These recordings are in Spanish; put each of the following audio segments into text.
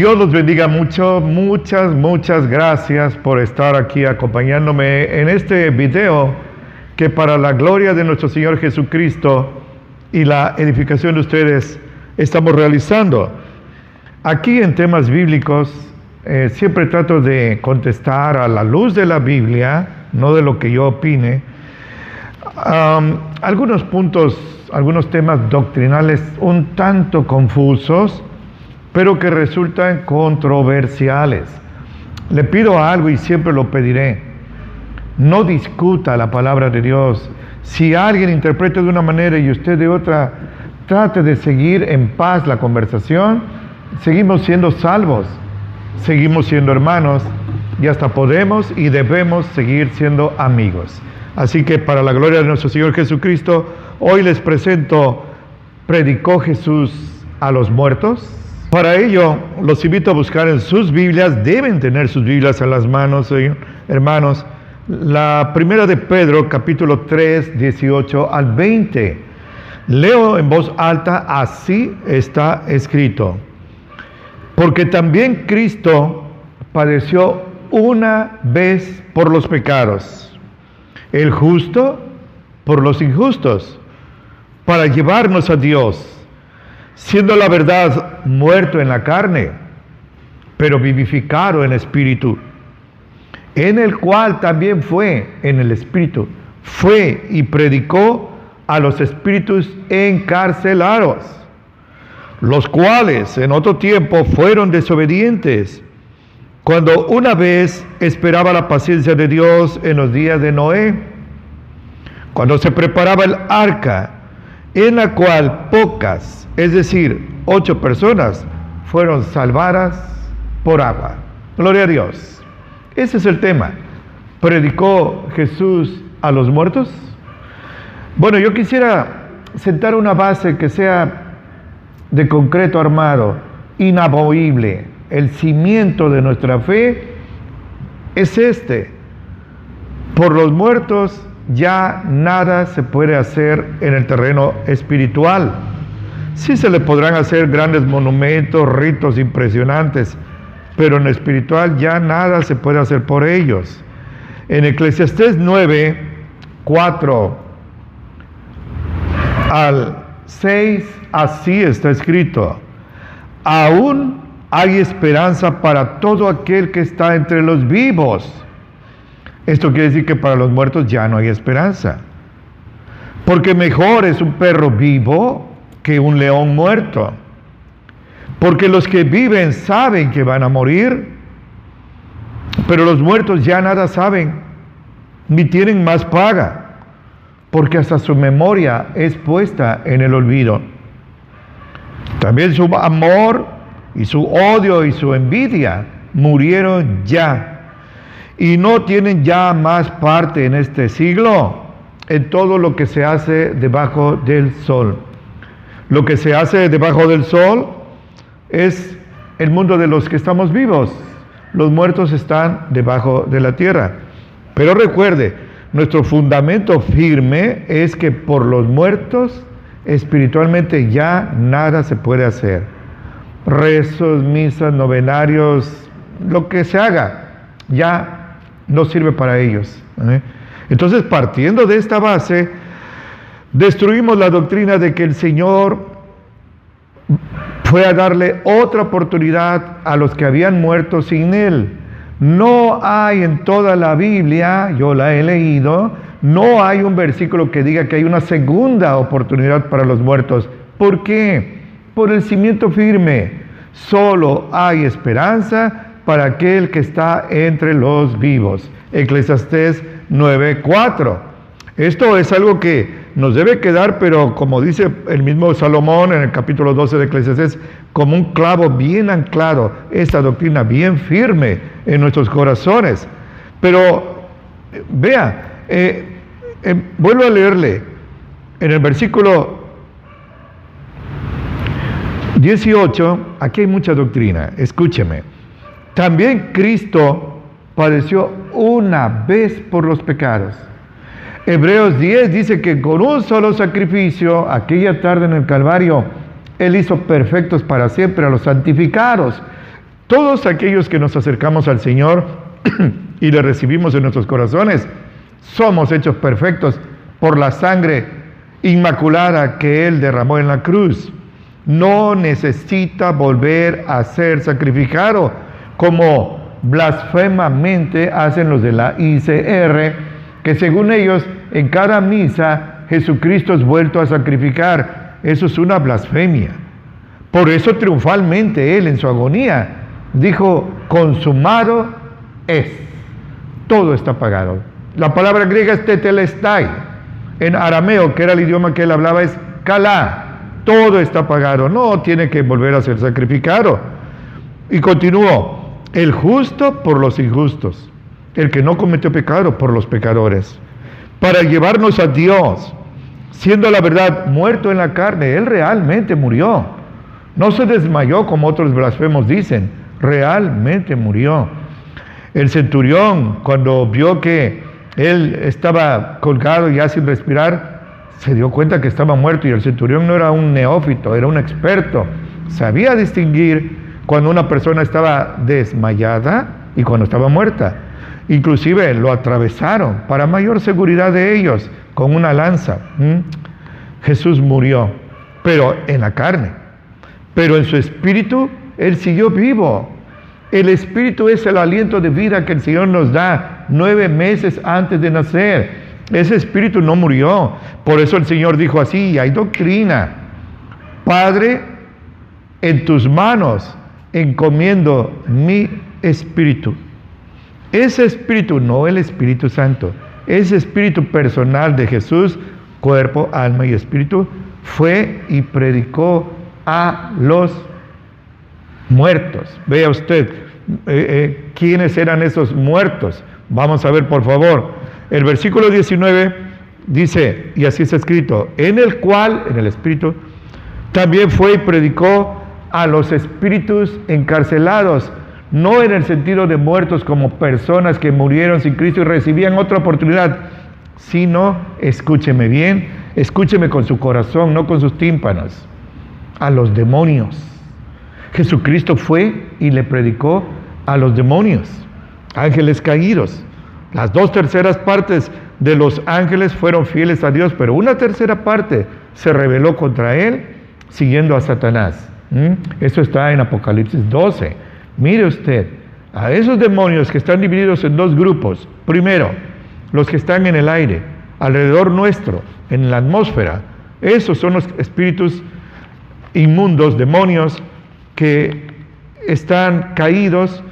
Dios los bendiga mucho, muchas gracias por estar aquí acompañándome en este video que para la gloria de nuestro Señor Jesucristo y la edificación de ustedes estamos realizando. Aquí en temas bíblicos siempre trato de contestar a la luz de la Biblia, no de lo que yo opine, algunos puntos, algunos temas doctrinales un tanto confusos, pero que resultan controversiales. Le pido algo y siempre lo pediré: no discuta la palabra de Dios. Si alguien interpreta de una manera y usted de otra, trate de seguir en paz la conversación. Seguimos siendo salvos, seguimos siendo hermanos y hasta podemos y debemos seguir siendo amigos. Así que para la gloria de nuestro Señor Jesucristo, hoy les presento: ¿predicó Jesús a los muertos? Para ello, los invito a buscar en sus Biblias, deben tener sus Biblias en las manos, hermanos, la primera de Pedro, capítulo 3, 18 al 20. Leo en voz alta, así está escrito: porque también Cristo padeció una vez por los pecados, el justo por los injustos, para llevarnos a Dios, siendo la verdad muerto en la carne, pero vivificado en espíritu, en el cual también fue en el espíritu, fue y predicó a los espíritus encarcelados, los cuales en otro tiempo fueron desobedientes, cuando una vez esperaba la paciencia de Dios en los días de Noé, cuando se preparaba el arca, en la cual pocas, es decir, 8 personas, fueron salvadas por agua. Gloria a Dios. Ese es el tema. ¿Predicó Jesús a los muertos? Bueno, yo quisiera sentar una base que sea de concreto armado, inamovible. El cimiento de nuestra fe es este: por los muertos ya nada se puede hacer en el terreno espiritual. Sí se le podrán hacer grandes monumentos, ritos impresionantes, pero en el espiritual ya nada se puede hacer por ellos. En Eclesiastés 9, 4 al 6, así está escrito: aún hay esperanza para todo aquel que está entre los vivos. Esto quiere decir que para los muertos ya no hay esperanza, porque mejor es un perro vivo que un león muerto, porque los que viven saben que van a morir, pero los muertos ya nada saben, ni tienen más paga, porque hasta su memoria es puesta en el olvido. También su amor y su odio y su envidia murieron ya, y no tienen ya más parte en este siglo en todo lo que se hace debajo del sol. Lo que se hace debajo del sol es el mundo de los que estamos vivos. Los muertos están debajo de la tierra. Pero recuerde, nuestro fundamento firme es que por los muertos espiritualmente ya nada se puede hacer. Rezos, misas, novenarios, lo que se haga, ya no sirve para ellos. Entonces, partiendo de esta base, destruimos la doctrina de que el Señor fue a darle otra oportunidad a los que habían muerto sin Él. No hay en toda la Biblia, yo la he leído, no hay un versículo que diga que hay una segunda oportunidad para los muertos. ¿Por qué? Por el cimiento firme. Solo hay esperanza para aquel que está entre los vivos. Eclesiastés 9:4. Esto es algo que nos debe quedar, pero como dice el mismo Salomón en el capítulo 12 de Eclesiastés, como un clavo bien anclado, esta doctrina bien firme en nuestros corazones. Pero vea, vuelvo a leerle en el versículo 18, aquí hay mucha doctrina, escúcheme. También Cristo padeció una vez por los pecados. Hebreos 10 dice que con un solo sacrificio, aquella tarde en el Calvario, Él hizo perfectos para siempre a los santificados. Todos aquellos que nos acercamos al Señor y le recibimos en nuestros corazones, somos hechos perfectos por la sangre inmaculada que Él derramó en la cruz. No necesita volver a ser sacrificado, como blasfemamente hacen los de la ICR, que según ellos en cada misa Jesucristo es vuelto a sacrificar. Eso es una blasfemia. Por eso triunfalmente Él en su agonía dijo: consumado es. Todo está pagado. La palabra griega es tetelestai. En arameo, que era el idioma que Él hablaba, es kalá. Todo está pagado. No tiene que volver a ser sacrificado. Y continuó: el justo por los injustos, el que no cometió pecado por los pecadores, para llevarnos a Dios, siendo la verdad muerto en la carne. Él realmente murió. No se desmayó como otros blasfemos dicen. Realmente murió. El centurión, cuando vio que él estaba colgado ya sin respirar, se dio cuenta que estaba muerto, y el centurión no era un neófito, era un experto. Sabía distinguir cuando una persona estaba desmayada y cuando estaba muerta. Inclusive lo atravesaron para mayor seguridad de ellos con una lanza. Jesús murió, pero en la carne. Pero en su espíritu, Él siguió vivo. El espíritu es el aliento de vida que el Señor nos da 9 meses antes de nacer. Ese espíritu no murió. Por eso el Señor dijo así, y hay doctrina: Padre, en tus manos encomiendo mi espíritu. Ese espíritu, no el Espíritu Santo, ese espíritu personal de Jesús, cuerpo, alma y espíritu, fue y predicó a los muertos. Vea usted quiénes eran esos muertos. Vamos a ver, por favor. El versículo 19 dice, y así está escrito: en el cual, en el espíritu, también fue y predicó a los espíritus encarcelados, no en el sentido de muertos como personas que murieron sin Cristo y recibían otra oportunidad, sino, escúcheme bien, escúcheme con su corazón, no con sus tímpanos, a los demonios. Jesucristo fue y le predicó a los demonios, ángeles caídos. Las 2/3 partes de los ángeles fueron fieles a Dios, pero una 1/3 parte se rebeló contra Él, siguiendo a Satanás. Eso está en Apocalipsis 12. Mire usted, a esos demonios que están divididos en 2 grupos. Primero, los que están en el aire, alrededor nuestro, en la atmósfera. Esos son los espíritus inmundos, demonios, que están caídos,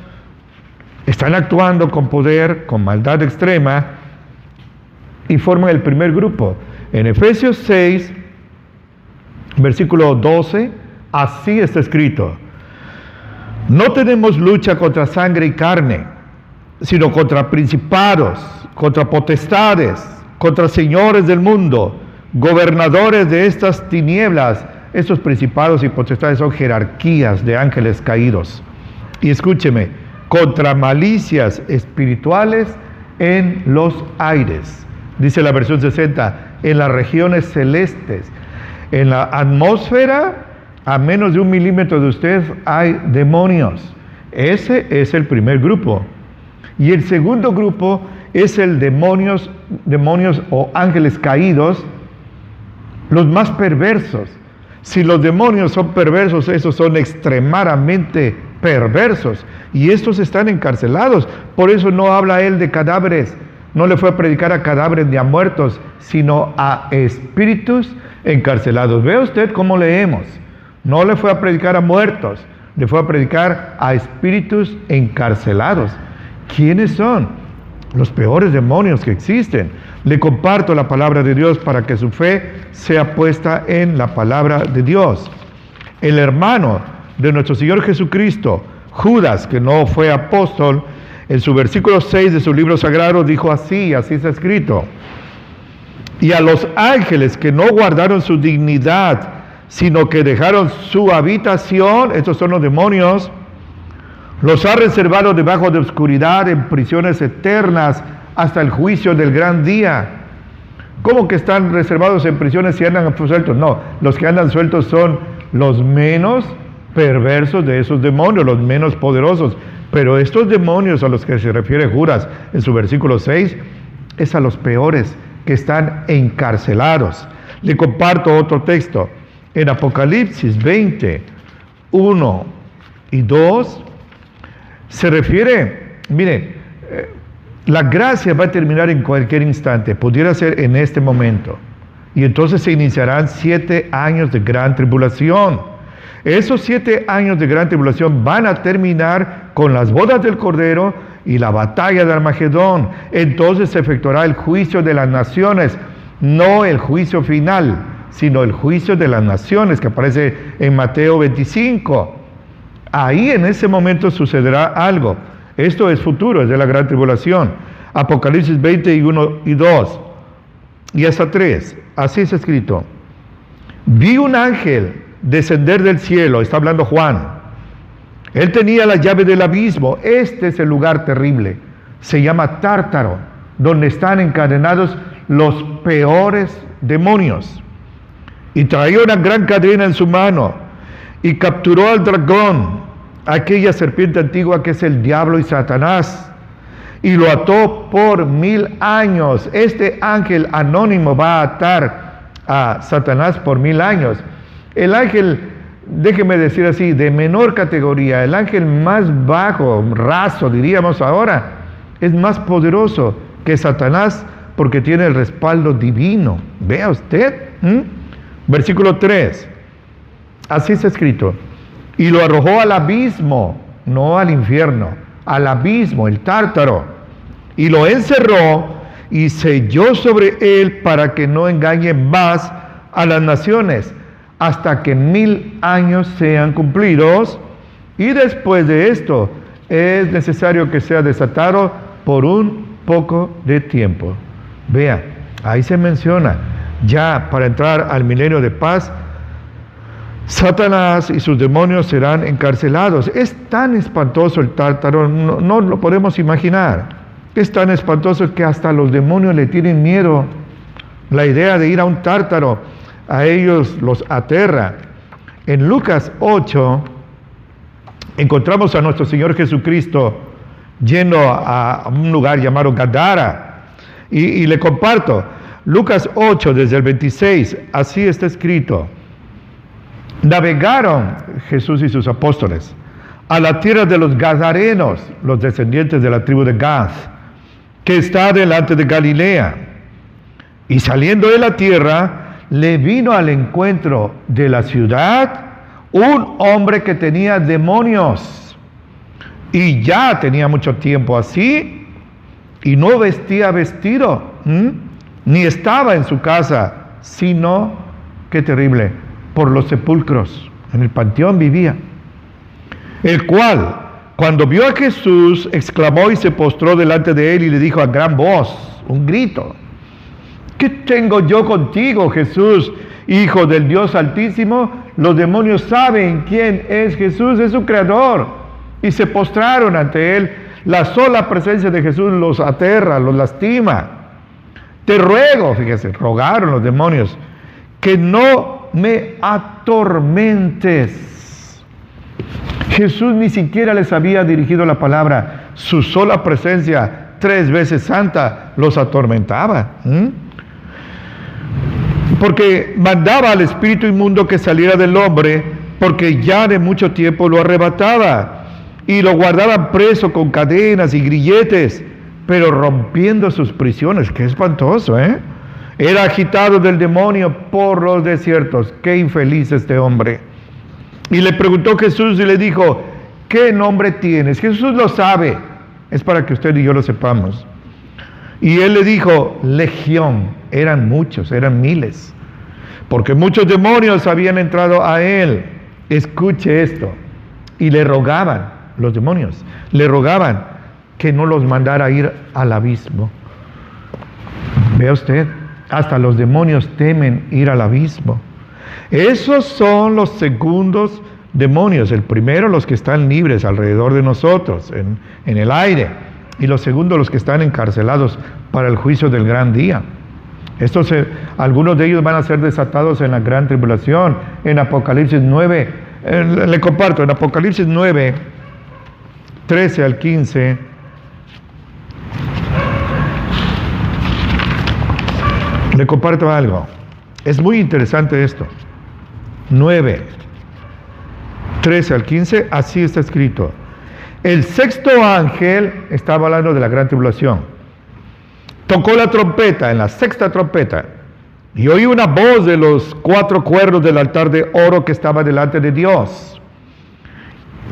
están actuando con poder, con maldad extrema, y forman el primer grupo. En Efesios 6, versículo 12, así está escrito: no tenemos lucha contra sangre y carne, sino contra principados, contra potestades, contra señores del mundo, gobernadores de estas tinieblas. Estos principados y potestades son jerarquías de ángeles caídos. Y escúcheme, contra malicias espirituales en los aires. Dice la versión 60, en las regiones celestes. En la atmósfera, a menos de 1 milímetro de usted, hay demonios. Ese es el primer grupo. Y el segundo grupo es el demonios o ángeles caídos, los más perversos. Si los demonios son perversos, esos son extremadamente perversos. Y estos están encarcelados. Por eso no habla Él de cadáveres. No le fue a predicar a cadáveres ni a muertos, sino a espíritus encarcelados. Vea usted cómo leemos. No le fue a predicar a muertos, le fue a predicar a espíritus encarcelados. ¿Quiénes son? Los peores demonios que existen. Le comparto la palabra de Dios para que su fe sea puesta en la palabra de Dios. El hermano de nuestro Señor Jesucristo, Judas, que no fue apóstol, en su versículo 6 de su libro sagrado dijo así está escrito: y a los ángeles que no guardaron su dignidad, sino que dejaron su habitación, estos son los demonios, los ha reservado debajo de oscuridad en prisiones eternas hasta el juicio del gran día. ¿Cómo que están reservados en prisiones si andan sueltos? No, los que andan sueltos son los menos perversos de esos demonios, los menos poderosos. Pero estos demonios a los que se refiere Judas en su versículo 6, es a los peores que están encarcelados. Le comparto otro texto. En Apocalipsis 20, 1 y 2, se refiere, mire, la gracia va a terminar en cualquier instante, pudiera ser en este momento. Y entonces se iniciarán 7 años de gran tribulación. Esos 7 años de gran tribulación van a terminar con las bodas del Cordero y la batalla de Armagedón. Entonces se efectuará el juicio de las naciones, no el juicio final, sino el juicio de las naciones que aparece en Mateo 25. Ahí en ese momento sucederá algo. Esto es futuro, es de la gran tribulación. Apocalipsis 20, 1 y 2 y hasta 3. Así es escrito. Vi un ángel descender del cielo, está hablando Juan. Él tenía la llave del abismo. Este es el lugar terrible. Se llama Tártaro, donde están encadenados los peores demonios. Y traía una gran cadena en su mano y capturó al dragón, aquella serpiente antigua que es el diablo y Satanás, y lo ató por 1000 años. Este ángel anónimo va a atar a Satanás por 1000 años. El ángel, déjeme decir así, de menor categoría, el ángel más bajo, raso diríamos ahora, es más poderoso que Satanás porque tiene el respaldo divino. Vea usted. Versículo 3. Así está escrito. Y lo arrojó al abismo, no al infierno, al abismo, el Tártaro. Y lo encerró y selló sobre él para que no engañe más a las naciones, hasta que 1000 años sean cumplidos. Y después de esto es necesario que sea desatado por un poco de tiempo. Vea, ahí se menciona, ya para entrar al milenio de paz, Satanás y sus demonios serán encarcelados. Es tan espantoso el Tártaro, no lo podemos imaginar. Es tan espantoso que hasta los demonios le tienen miedo. La idea de ir a un Tártaro, a ellos los aterra. En Lucas 8 encontramos a nuestro Señor Jesucristo yendo a un lugar llamado Gadara. Y le comparto, Lucas 8 desde el 26, así está escrito. Navegaron Jesús y sus apóstoles a la tierra de los Gadarenos, los descendientes de la tribu de Gad, que está delante de Galilea. Y saliendo de la tierra, le vino al encuentro de la ciudad un hombre que tenía demonios, y ya tenía mucho tiempo así, y no vestía vestido, ni estaba en su casa, sino, qué terrible, por los sepulcros, en el panteón vivía. El cual, cuando vio a Jesús, exclamó y se postró delante de él y le dijo a gran voz, un grito: ¿qué tengo yo contigo, Jesús, Hijo del Dios Altísimo? Los demonios saben quién es Jesús, es su creador, y se postraron ante él. La sola presencia de Jesús los aterra, los lastima. Te ruego, fíjese, rogaron los demonios, que no me atormentes. Jesús ni siquiera les había dirigido la palabra. Su sola presencia, 3 veces santa, los atormentaba. Porque mandaba al espíritu inmundo que saliera del hombre, porque ya de mucho tiempo lo arrebataba, y lo guardaban preso con cadenas y grilletes, pero rompiendo sus prisiones. Qué espantoso, ¿eh? Era agitado del demonio por los desiertos. Qué infeliz este hombre. Y le preguntó Jesús y le dijo: ¿qué nombre tienes? Jesús lo sabe. Es para que usted y yo lo sepamos. Y él le dijo: Legión. Eran muchos, eran miles, porque muchos demonios habían entrado a él. Escuche esto. Y le rogaban, los demonios, le rogaban que no los mandara ir al abismo. Vea usted, hasta los demonios temen ir al abismo. Esos son los segundos demonios. El primero, los que están libres alrededor de nosotros, en el aire. Y los segundos, los que están encarcelados para el juicio del gran día. Algunos de ellos van a ser desatados en la gran tribulación. En Apocalipsis 9 le comparto en Apocalipsis 9, 13 al 15. Le comparto algo. Es muy interesante esto. 9, 13 al 15, así está escrito. El sexto ángel, estaba hablando de la gran tribulación, tocó la trompeta, en la sexta trompeta, y oí una voz de los 4 cuernos del altar de oro que estaba delante de Dios.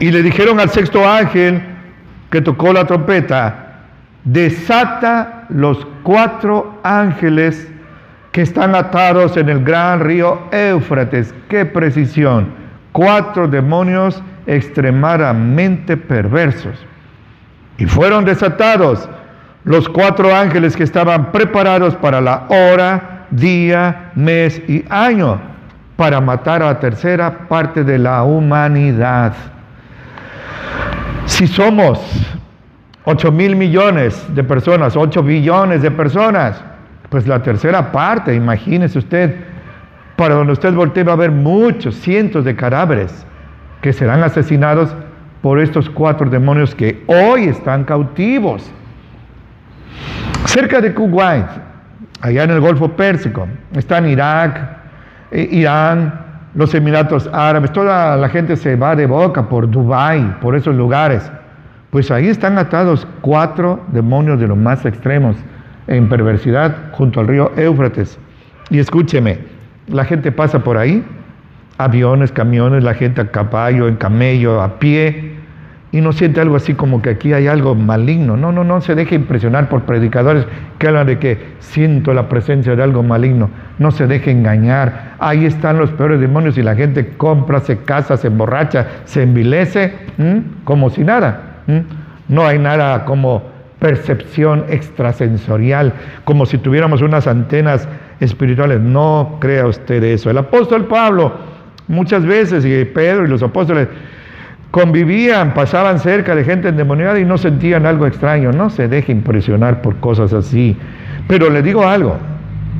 Y le dijeron al sexto ángel que tocó la trompeta: desata los 4 ángeles que están atados en el gran río Éufrates. ¡Qué precisión! 4 demonios extremadamente perversos. Y fueron desatados los 4 ángeles que estaban preparados para la hora, día, mes y año, para matar a la tercera parte de la humanidad. Si somos 8,000 millones de personas, 8 billones de personas, pues la tercera parte, imagínese usted, para donde usted voltee va a haber muchos, cientos de cadáveres que serán asesinados por estos 4 demonios que hoy están cautivos. Cerca de Kuwait, allá en el Golfo Pérsico, están Irak, Irán, los Emiratos Árabes, toda la gente se va de boca por Dubái, por esos lugares. Pues ahí están atados 4 demonios de los más extremos en perversidad junto al río Éufrates. Y escúcheme, la gente pasa por ahí, aviones, camiones, la gente a caballo, en camello, a pie, y no siente algo así como que aquí hay algo maligno. No se deje impresionar por predicadores que hablan de que siento la presencia de algo maligno. No se deje engañar. Ahí están los peores demonios y la gente compra, se casa, se emborracha, se envilece, como si nada. No hay nada como percepción extrasensorial, como si tuviéramos unas antenas espirituales. No crea usted eso. El apóstol Pablo, muchas veces, y Pedro y los apóstoles, convivían, pasaban cerca de gente endemoniada y no sentían algo extraño. No se deje impresionar por cosas así. Pero le digo algo,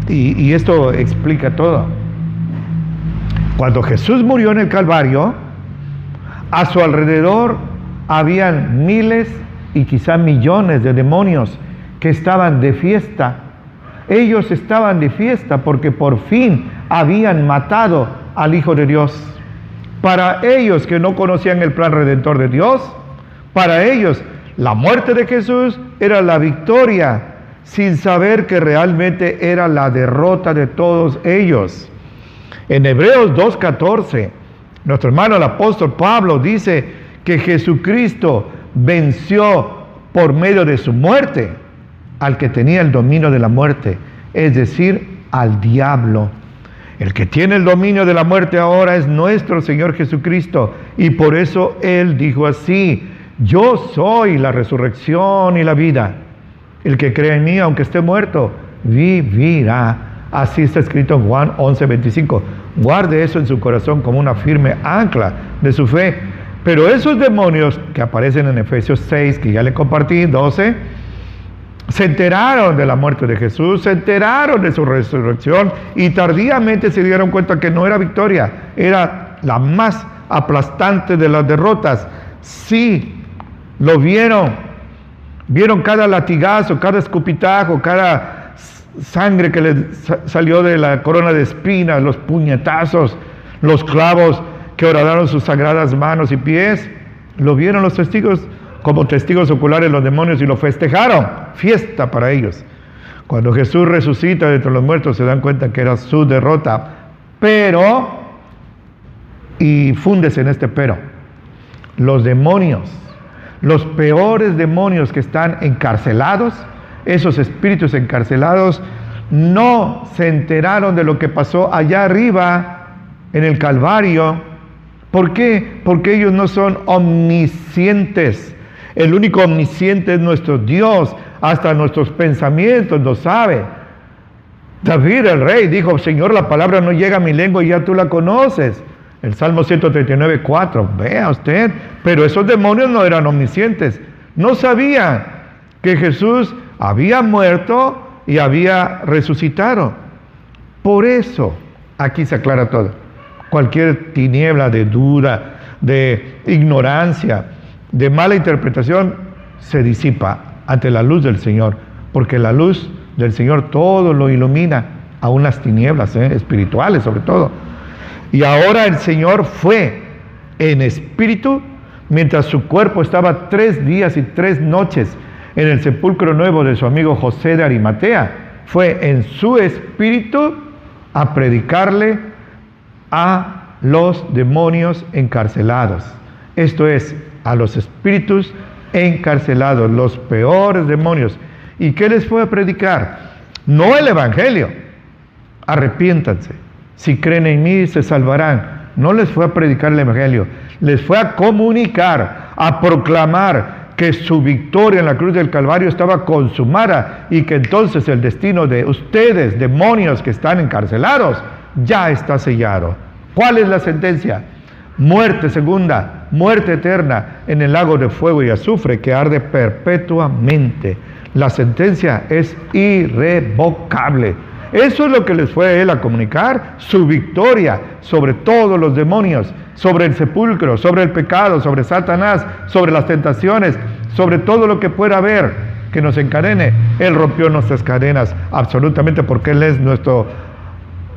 y esto explica todo. Cuando Jesús murió en el Calvario, a su alrededor habían miles y quizá millones de demonios que estaban de fiesta. Ellos estaban de fiesta porque por fin habían matado al Hijo de Dios. Para ellos que no conocían el plan redentor de Dios, para ellos la muerte de Jesús era la victoria, sin saber que realmente era la derrota de todos ellos. En Hebreos 2:14, nuestro hermano el apóstol Pablo dice que Jesucristo venció por medio de su muerte al que tenía el dominio de la muerte, es decir, al diablo. El que tiene el dominio de la muerte ahora es nuestro Señor Jesucristo, y por eso Él dijo así: yo soy la resurrección y la vida. El que cree en mí, aunque esté muerto, vivirá. Así está escrito en Juan 11:25. Guarde eso en su corazón como una firme ancla de su fe. Pero esos demonios que aparecen en Efesios 6, que ya le compartí, 12, se enteraron de la muerte de Jesús, se enteraron de su resurrección y tardíamente se dieron cuenta que no era victoria, era la más aplastante de las derrotas. Sí, lo vieron cada latigazo, cada escupitajo, cada sangre que le salió de la corona de espinas, los puñetazos, los clavos que horadaron sus sagradas manos y pies. Lo vieron los testigos como testigos oculares, los demonios, y lo festejaron. Fiesta para ellos. Cuando Jesús resucita de entre los muertos, se dan cuenta que era su derrota. Pero, y fúndese en este pero, los demonios, los peores demonios que están encarcelados, esos espíritus encarcelados, no se enteraron de lo que pasó allá arriba en el Calvario. ¿Por qué? Porque ellos no son omniscientes. El único omnisciente es nuestro Dios. Hasta nuestros pensamientos lo sabe. David el rey dijo: Señor, la palabra no llega a mi lengua y ya tú la conoces. El Salmo 139:4. Vea usted. Pero esos demonios no eran omniscientes. No sabían que Jesús había muerto y había resucitado. Por eso, aquí se aclara todo. Cualquier tiniebla de duda, de ignorancia, de mala interpretación, se disipa ante la luz del Señor, porque la luz del Señor todo lo ilumina, aún las tinieblas espirituales sobre todo. Y ahora el Señor fue en espíritu, mientras su cuerpo estaba 3 días y 3 noches en el sepulcro nuevo de su amigo José de Arimatea. Fue en su espíritu a predicarle a los demonios encarcelados. Esto es, a los espíritus encarcelados, los peores demonios. ¿Y qué les fue a predicar? No el evangelio. Arrepiéntanse. Si creen en mí, se salvarán. No les fue a predicar el evangelio. Les fue a comunicar, a proclamar que su victoria en la cruz del Calvario estaba consumada y que entonces el destino de ustedes, demonios que están encarcelados, ya está sellado. ¿Cuál es la sentencia? Muerte segunda, muerte eterna en el lago de fuego y azufre que arde perpetuamente. La sentencia es irrevocable. Eso es lo que les fue a él a comunicar, su victoria sobre todos los demonios, sobre el sepulcro, sobre el pecado, sobre Satanás, sobre las tentaciones, sobre todo lo que pueda haber que nos encadene. Él rompió nuestras cadenas absolutamente, porque Él es nuestro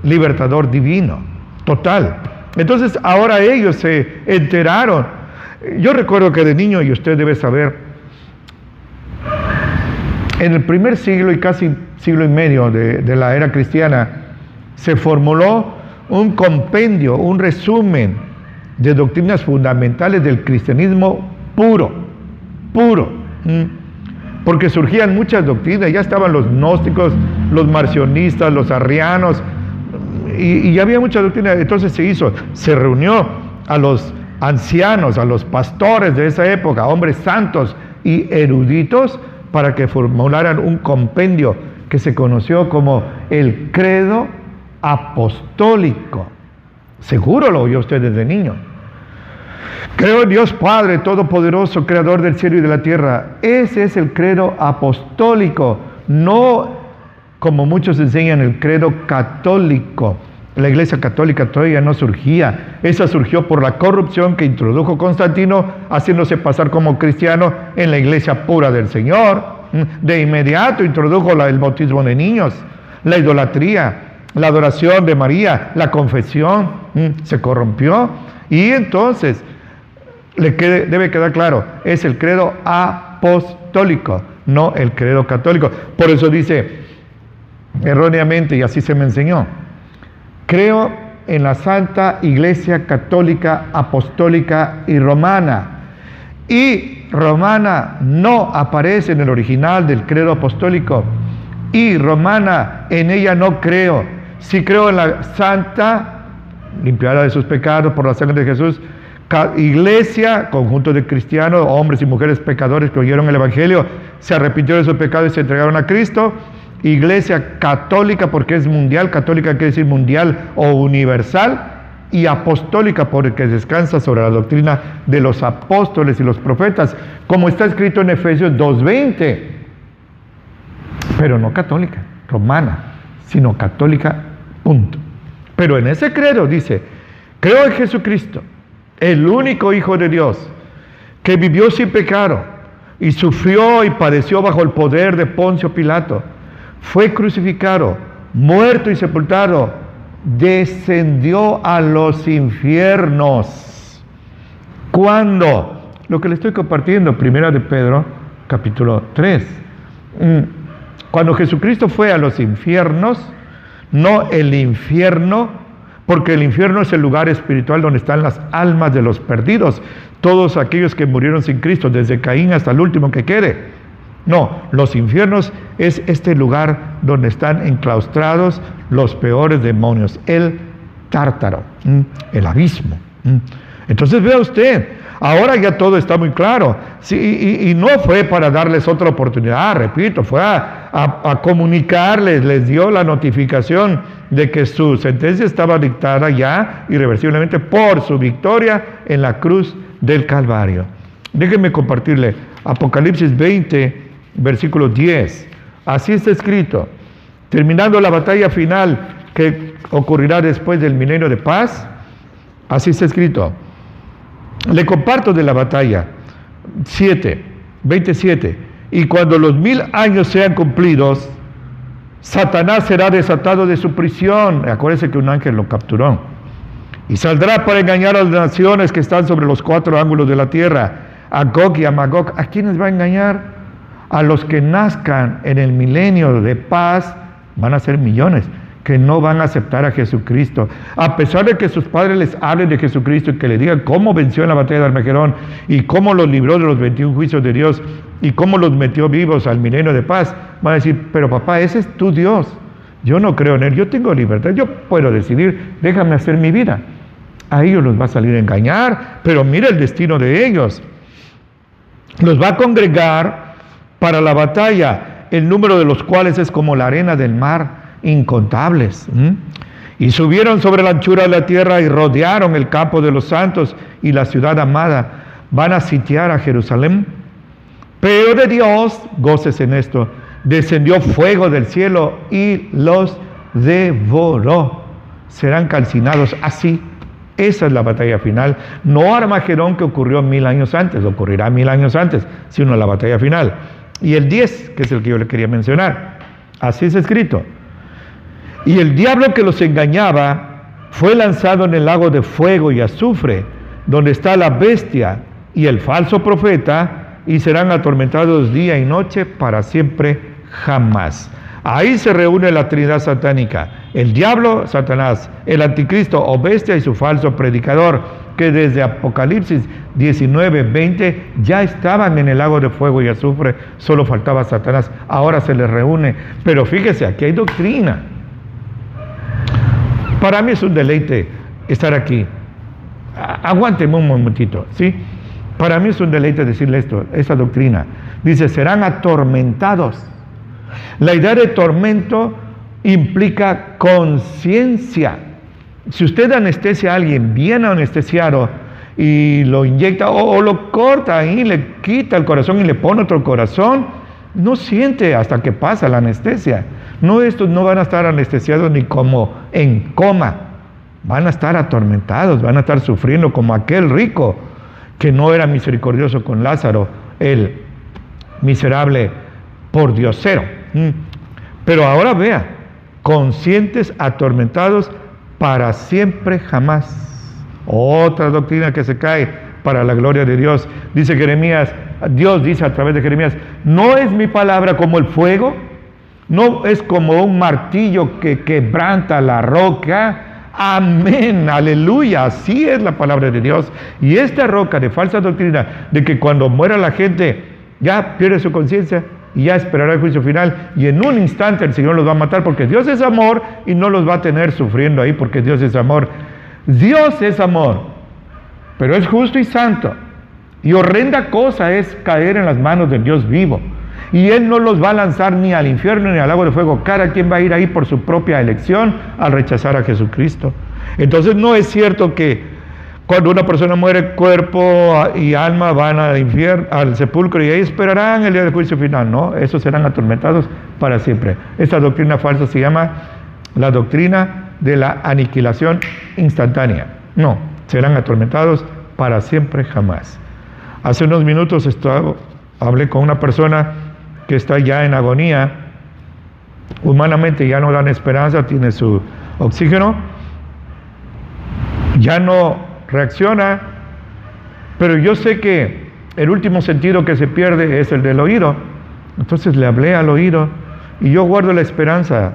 libertador divino, total. Entonces ahora ellos se enteraron. Yo recuerdo que de niño, y usted debe saber, en el primer siglo y casi siglo y medio de la era cristiana, se formuló un compendio, un resumen de doctrinas fundamentales del cristianismo puro, porque surgían muchas doctrinas. Ya estaban los gnósticos, los marcionistas, los arrianos, y ya había mucha doctrina. Entonces se reunió a los ancianos, a los pastores de esa época, hombres santos y eruditos, para que formularan un compendio que se conoció como el credo apostólico. Seguro lo oyó usted desde niño. Creo en Dios Padre Todopoderoso, Creador del cielo y de la tierra. Ese es el credo apostólico, no como muchos enseñan el credo católico. La Iglesia Católica todavía no surgía. Esa surgió por la corrupción que introdujo Constantino, haciéndose pasar como cristiano en la Iglesia pura del Señor. De inmediato introdujo el bautismo de niños, la idolatría, la adoración de María, la confesión. Se corrompió. Y entonces, debe quedar claro, es el credo apostólico, no el credo católico. Por eso dice, erróneamente, y así se me enseñó, creo en la Santa Iglesia Católica, Apostólica y Romana. Y romana no aparece en el original del credo apostólico. Y romana, en ella no creo. Sí creo en la Santa, limpiada de sus pecados por la sangre de Jesús, Iglesia, conjunto de cristianos, hombres y mujeres pecadores que oyeron el Evangelio, se arrepintieron de sus pecados y se entregaron a Cristo. Iglesia católica, porque es mundial, católica quiere decir mundial o universal, y apostólica, porque descansa sobre la doctrina de los apóstoles y los profetas, como está escrito en Efesios 2:20, pero no católica, romana, sino católica, punto. Pero en ese credo dice, creo en Jesucristo, el único Hijo de Dios, que vivió sin pecado, y sufrió y padeció bajo el poder de Poncio Pilato, fue crucificado, muerto y sepultado, descendió a los infiernos. ¿Cuándo? Lo que le estoy compartiendo, 1 de Pedro, capítulo 3. Cuando Jesucristo fue a los infiernos, no el infierno, porque el infierno es el lugar espiritual donde están las almas de los perdidos, todos aquellos que murieron sin Cristo, desde Caín hasta el último que quede. No, los infiernos es este lugar donde están enclaustrados los peores demonios, el tártaro, el abismo. Entonces vea usted, ahora ya todo está muy claro. Sí, y no fue para darles otra oportunidad, repito, fue a comunicarles, les dio la notificación de que su sentencia estaba dictada ya irreversiblemente por su victoria en la cruz del Calvario. Déjenme compartirle Apocalipsis 20, versículo 10. Así está escrito: terminando la batalla final que ocurrirá después del milenio de paz, Así está escrito. Le comparto de la batalla. 27. Y cuando los 1000 años sean cumplidos, Satanás será desatado de su prisión. Acuérdense que un ángel lo capturó. Y saldrá para engañar a las naciones que están sobre los 4 ángulos de la tierra, a Gog y a Magog. ¿A quiénes va a engañar? A los que nazcan en el milenio de paz. Van a ser millones que no van a aceptar a Jesucristo, a pesar de que sus padres les hablen de Jesucristo y que le digan cómo venció en la batalla de Armagedón y cómo los libró de los 21 juicios de Dios y cómo los metió vivos al milenio de paz. Van a decir, pero papá, ese es tu Dios, yo no creo en él, yo tengo libertad, yo puedo decidir, déjame hacer mi vida. A ellos los va a salir a engañar, pero mira el destino de ellos. Los va a congregar para la batalla, el número de los cuales es como la arena del mar, incontables. Y subieron sobre la anchura de la tierra y rodearon el campo de los santos y la ciudad amada. Van a sitiar a Jerusalén. Pero de Dios, goces en esto, descendió fuego del cielo y los devoró. Serán calcinados así. Esa es la batalla final. No Armagedón, que ocurrió 1000 años antes, ocurrirá 1000 años antes, sino la batalla final. Y el 10, que es el que yo le quería mencionar. Así es escrito. Y el diablo que los engañaba fue lanzado en el lago de fuego y azufre, donde está la bestia y el falso profeta, y serán atormentados día y noche para siempre jamás. Ahí se reúne la Trinidad satánica, el diablo, Satanás, el anticristo o bestia y su falso predicador, que desde Apocalipsis 19:20 ya estaban en el lago de fuego y azufre, solo faltaba Satanás, ahora se les reúne. Pero fíjese, aquí hay doctrina. Para mí es un deleite estar aquí. Aguánteme un momentito, ¿sí? Para mí es un deleite decirle esto, esa doctrina. Dice, serán atormentados. La idea de tormento implica conciencia. Si usted anestesia a alguien bien anestesiado y lo inyecta o lo corta y le quita el corazón y le pone otro corazón, no siente hasta que pasa la anestesia. No, estos no van a estar anestesiados ni como en coma, van a estar atormentados, van a estar sufriendo como aquel rico que no era misericordioso con Lázaro, el miserable pordiosero. Pero ahora vea, conscientes, atormentados para siempre jamás. Otra doctrina que se cae para la gloria de Dios. Dice Jeremías, Dios dice a través de Jeremías, no es mi palabra como el fuego, no es como un martillo que quebranta la roca. Amén, aleluya, así es la palabra de Dios. Y esta roca de falsa doctrina, de que cuando muera la gente ya pierde su conciencia y ya esperará el juicio final, y en un instante el Señor los va a matar, porque Dios es amor y no los va a tener sufriendo ahí, porque Dios es amor. Dios es amor, pero es justo y santo, y horrenda cosa es caer en las manos del Dios vivo, y Él no los va a lanzar ni al infierno ni al lago de fuego. Cada quien va a ir ahí por su propia elección al rechazar a Jesucristo. Entonces no es cierto que cuando una persona muere, cuerpo y alma van al infierno, al sepulcro, y ahí esperarán el día del juicio final. No, esos serán atormentados para siempre. Esta doctrina falsa se llama la doctrina de la aniquilación instantánea. No, serán atormentados para siempre jamás. Hace unos minutos hablé con una persona que está ya en agonía, humanamente ya no dan esperanza, tiene su oxígeno, ya no reacciona, pero yo sé que el último sentido que se pierde es el del oído. Entonces le hablé al oído y yo guardo la esperanza,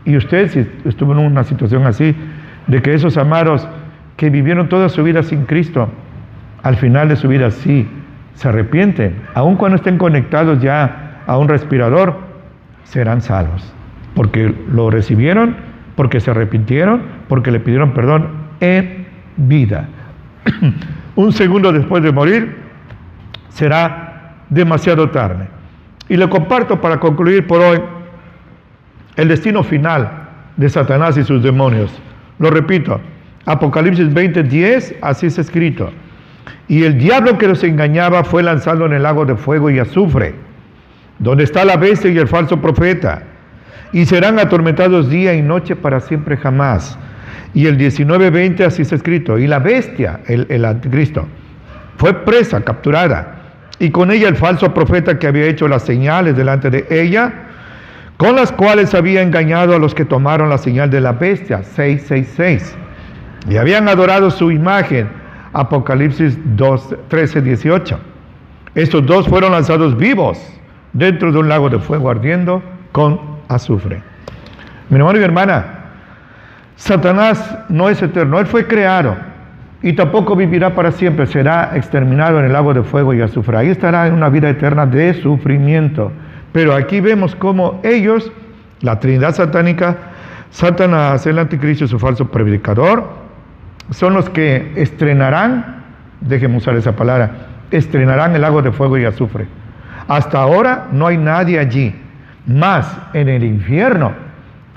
y usted, si estuvo en una situación así, de que esos amados que vivieron toda su vida sin Cristo, al final de su vida sí se arrepienten, aun cuando estén conectados ya a un respirador, serán salvos, porque lo recibieron, porque se arrepintieron, porque le pidieron perdón en vida. Un segundo después de morir será demasiado tarde. Y le comparto para concluir por hoy el destino final de Satanás y sus demonios. Lo repito, Apocalipsis 20:10, así es escrito. Y el diablo que los engañaba fue lanzado en el lago de fuego y azufre, donde está la bestia y el falso profeta, y serán atormentados día y noche para siempre jamás. Y el 19:20 así está escrito, y la bestia, el anticristo, fue presa, capturada, y con ella el falso profeta que había hecho las señales delante de ella, con las cuales había engañado a los que tomaron la señal de la bestia, 666, y habían adorado su imagen, Apocalipsis 13:18. Estos dos fueron lanzados vivos dentro de un lago de fuego ardiendo con azufre. Mi hermano y mi hermana, Satanás no es eterno, él fue creado y tampoco vivirá para siempre, será exterminado en el lago de fuego y azufre. Ahí estará en una vida eterna de sufrimiento. Pero aquí vemos cómo ellos, la Trinidad satánica, Satanás, el anticristo y su falso predicador, son los que estrenarán, déjenme usar esa palabra, estrenarán el lago de fuego y azufre. Hasta ahora no hay nadie allí, más en el infierno.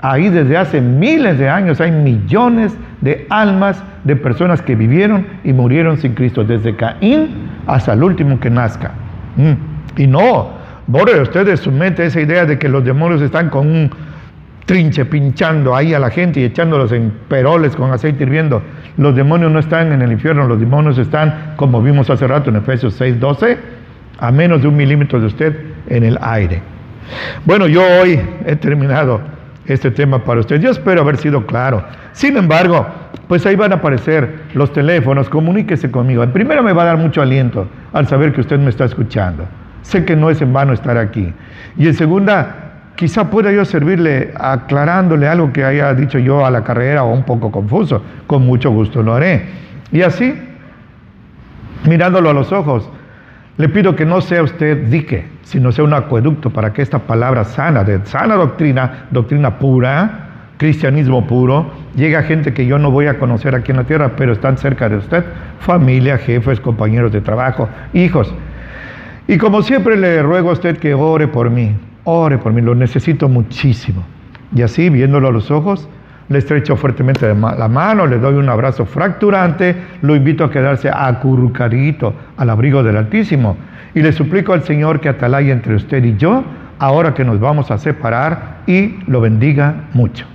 Ahí desde hace miles de años hay millones de almas de personas que vivieron y murieron sin Cristo, desde Caín hasta el último que nazca. Y no, borre usted de su mente esa idea de que los demonios están con un trinche pinchando ahí a la gente y echándolos en peroles con aceite hirviendo. Los demonios no están en el infierno, los demonios están, como vimos hace rato en Efesios 6:12, a menos de 1 milímetro de usted en el aire. Bueno, yo hoy he terminado este tema para usted. Yo espero haber sido claro. Sin embargo, pues ahí van a aparecer los teléfonos, comuníquese conmigo. En primero me va a dar mucho aliento al saber que usted me está escuchando. Sé que no es en vano estar aquí. Y en segunda, quizá pueda yo servirle aclarándole algo que haya dicho yo a la carrera o un poco confuso. Con mucho gusto lo haré. Y así, mirándolo a los ojos, le pido que no sea usted dique, sino sea un acueducto para que esta palabra sana, de sana doctrina, doctrina pura, cristianismo puro, llegue a gente que yo no voy a conocer aquí en la tierra, pero están cerca de usted, familia, jefes, compañeros de trabajo, hijos. Y como siempre le ruego a usted que ore por mí, lo necesito muchísimo. Y así, viéndolo a los ojos, le estrecho fuertemente la mano, le doy un abrazo fracturante, lo invito a quedarse acurrucadito al abrigo del Altísimo. Y le suplico al Señor que atalaya entre usted y yo, ahora que nos vamos a separar, y lo bendiga mucho.